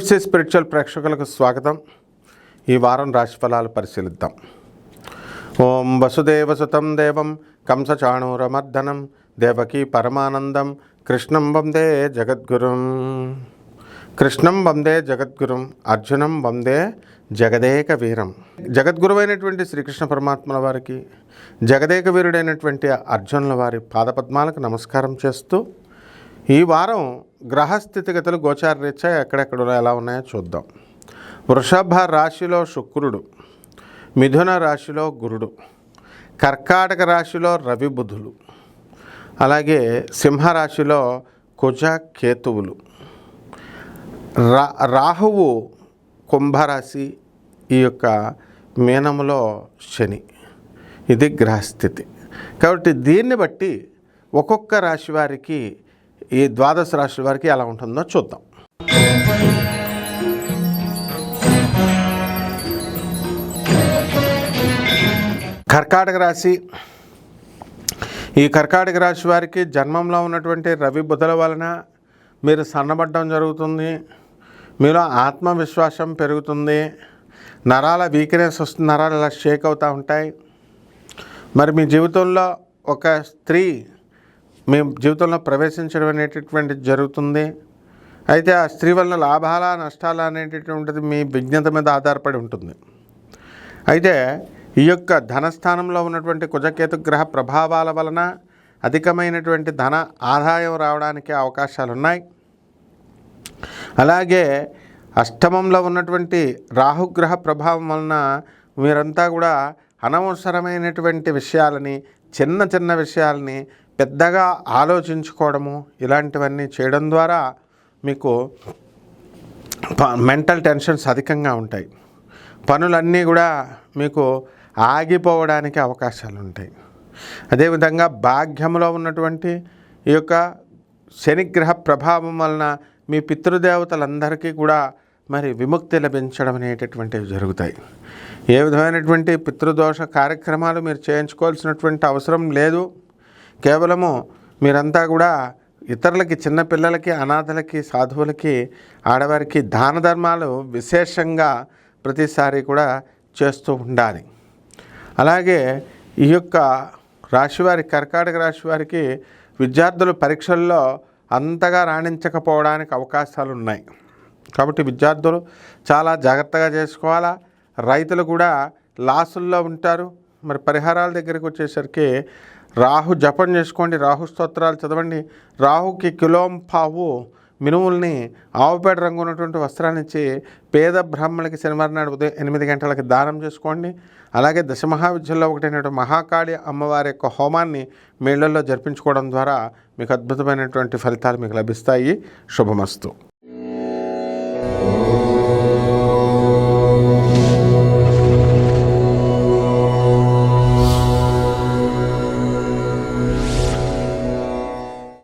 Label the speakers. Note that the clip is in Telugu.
Speaker 1: టిఎఫ్సి స్పిరిచువల్ ప్రేక్షకులకు స్వాగతం. ఈ వారం రాశిఫలాలు పరిశీలిద్దాం. ఓం వసుదేవసుతం దేవం కంసచాణూరమర్దనం దేవకీ పరమానందం కృష్ణం వందే జగద్గురుం. కృష్ణం వందే జగద్గురుం, అర్జునం వందే జగదేక వీరం. జగద్గురువైనటువంటి శ్రీకృష్ణ పరమాత్మల వారికి, జగదేక వీరుడైనటువంటి అర్జునుల వారి పాదపద్మాలకు నమస్కారం చేస్తూ ఈ వారం గ్రహస్థితిగతులు గోచారరీత్యా ఎక్కడెక్కడ ఎలా ఉన్నాయో చూద్దాం. వృషభ రాశిలో శుక్రుడు, మిథున రాశిలో గురుడు, కర్కాటక రాశిలో రవి బుధులు, అలాగే సింహరాశిలో కుజ కేతువులు, రాహువు కుంభరాశి, ఈ యొక్క మీనములో శని. ఇది గ్రహస్థితి. కాబట్టి దీన్ని బట్టి ఒక్కొక్క రాశి వారికి, ఈ ద్వాదశ రాశుల వారికి ఎలా ఉంటుందో చూద్దాం. కర్కాటక రాశి. ఈ కర్కాటక రాశి వారికి జన్మంలో ఉన్నటువంటి రవి బుధుల వలన మీరు సన్నబడ్డం జరుగుతుంది. మీలో ఆత్మవిశ్వాసం పెరుగుతుంది. నరాల వీక్నెస్ వస్తుంది, నరాలు ఇలా షేక్ అవుతూ ఉంటాయి. మరి మీ జీవితంలో ఒక స్త్రీ మీ జీవితంలో ప్రవేశించడం అనేటటువంటిది జరుగుతుంది. అయితే ఆ స్త్రీ వలన లాభాల నష్టాల అనేటటువంటిది మీ విజ్ఞత మీద ఆధారపడి ఉంటుంది. అయితే ఈ యొక్క ధనస్థానంలో ఉన్నటువంటి కుజకేతు గ్రహ ప్రభావాల వలన అధికమైనటువంటి ధన ఆదాయం రావడానికి అవకాశాలు ఉన్నాయి. అలాగే అష్టమంలో ఉన్నటువంటి రాహుగ్రహ ప్రభావం వలన మీరంతా కూడా అనవసరమైనటువంటి విషయాలని, చిన్న చిన్న విషయాలని పెద్దగా ఆలోచించుకోవడము, ఇలాంటివన్నీ చేయడం ద్వారా మీకు మెంటల్ టెన్షన్స్ అధికంగా ఉంటాయి. పనులన్నీ కూడా మీకు ఆగిపోవడానికి అవకాశాలు ఉంటాయి. అదేవిధంగా భాగ్యంలో ఉన్నటువంటి ఈ యొక్క శనిగ్రహ ప్రభావం వలన మీ పితృదేవతలందరికీ కూడా మరి విముక్తి లభించడం అనేటటువంటివి జరుగుతాయి. ఏ విధమైనటువంటి పితృదోష కార్యక్రమాలు మీరు చేయించుకోవాల్సినటువంటి అవసరం లేదు. కేవలము మీరంతా కూడా ఇతరులకి, చిన్నపిల్లలకి, అనాథలకి, సాధువులకి, ఆడవారికి దాన ధర్మాలు విశేషంగా ప్రతిసారి కూడా చేస్తూ ఉండాలి. అలాగే ఈ యొక్క రాశివారి, కర్కాటక రాశి వారికి విద్యార్థులు పరీక్షల్లో అంతగా రాణించకపోవడానికి అవకాశాలు ఉన్నాయి. కాబట్టి విద్యార్థులు చాలా జాగ్రత్తగా చేసుకోవాలా. రైతులు కూడా లాసుల్లో ఉంటారు. మరి పరిహారాల దగ్గరికి వచ్చేసరికి రాహు జపం చేసుకోండి, రాహు స్తోత్రాలు చదవండి. రాహుకి కిలోంపావు మినుముల్ని ఆవుపేట రంగు ఉన్నటువంటి వస్త్రాన్ని ఇచ్చి పేద బ్రాహ్మణులకి శనివారం నాడు ఉదయం 8 గంటలకి దానం చేసుకోండి. అలాగే దశమహావిద్యల్లో ఒకటైనటువంటి మహాకాళి అమ్మవారి యొక్క హోమాన్ని మీ ఇళ్లలో జరిపించుకోవడం ద్వారా మీకు అద్భుతమైనటువంటి ఫలితాలు మీకు లభిస్తాయి. శుభమస్తు.